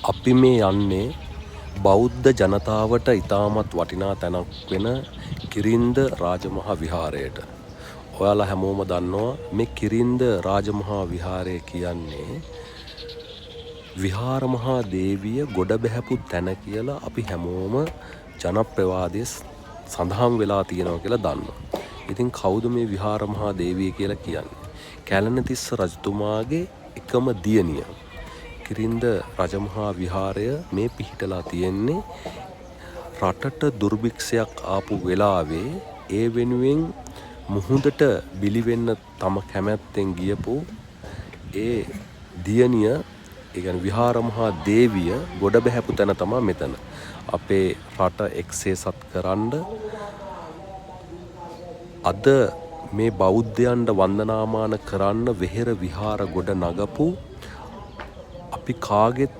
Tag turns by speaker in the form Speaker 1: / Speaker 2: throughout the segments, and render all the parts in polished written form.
Speaker 1: අපි මේ යන්නේ බෞද්ධ ජනතාවට ඉතාමත් වටිනා තැනක් වෙන කිරින්ද රාජමහා විහාරයට. ඔයාලා හැමෝම දන්නවා මේ කිරින්ද රාජමහා විහාරය කියන්නේ විහාර මහා දේවිය ගොඩ බැහැපු තැන කියලා අපි හැමෝම ජනප්‍රවාදයේ සඳහන් වෙලා තියෙනවා කියලා දන්නවා. ඉතින් කවුද මේ විහාර මහා දේවිය කියලා කියන්නේ? කැලණිතිස්ස රජතුමාගේ එකම දියණිය. කිරින්ද රජමහා විහාරය මේ පිහිටලා තියෙන්නේ රටට දුර්භික්ෂයක් ආපු වෙලාවේ ඒ වෙනුවෙන් මුහුදට බිලිවෙන්න තම කැමැත්තෙන් ගියපු ඒ දියණිය, ඒ කියන්නේ විහාර මහා දේවිය ගොඩ බැහැපු තැන තමයි මෙතන. අපේ රට එක්සේසත් කරන්න අද මේ බෞද්ධයන්ට වන්දනාමාන කරන්න වෙහෙර විහාර ගොඩ නගපු අපි කාගෙත්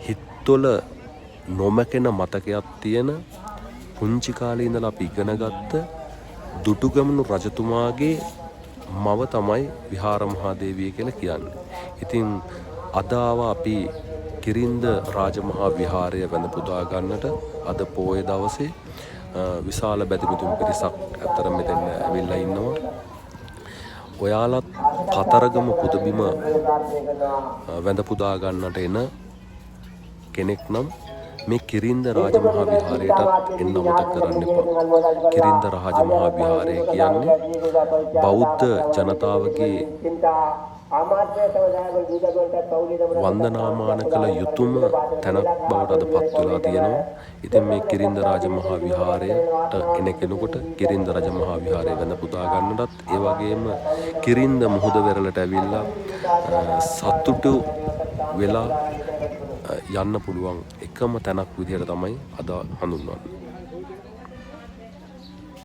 Speaker 1: හිත්වල නොමැකෙන මතකයක් තියෙන පුංචි කාලේ ඉඳලා අපි ඉගෙන ගත්ත දුටුගැමුණු රජතුමාගේ මව තමයි විහාර මහා දේවිය කියලා කියන්නේ. ඉතින් අද අපි කිරින්ද රාජමහා විහාරය වැඳ පුදා ගන්නට අද පොය දවසේ විශාල බැතිමතුන් පිරිසක් අතර මෙතන ඇවිල්ලා ඉන්නවා. ඔයාලත් කතරගම පුදබිම වැඳ පුදා ගන්නට එන කෙනෙක් නම් මේ කිරින්ද රාජමහා විහාරයටත් එන්න අමතක කරන්න එපා. කිරින්ද රාජමහා විහාරය කියන්නේ බෞද්ධ ජනතාවගේ වන්දනාමාන කළ යුතුම තැනක් බවට අද පත් වෙලා තියෙනවා. ඉතින් මේ කිරින්ද රාජමහා විහාරයට එන කෙනෙකුට කිරින්ද රාජමහා විහාරය වැඳ පුදා ගන්නටත් ඒ වගේම කිරින්ද මුහුද වෙරළට ඇවිල්ලා සතුටු වෙලා යන්න පුළුවන් එකම තැනක් විදිහට තමයි අද හඳුන්වන්නේ.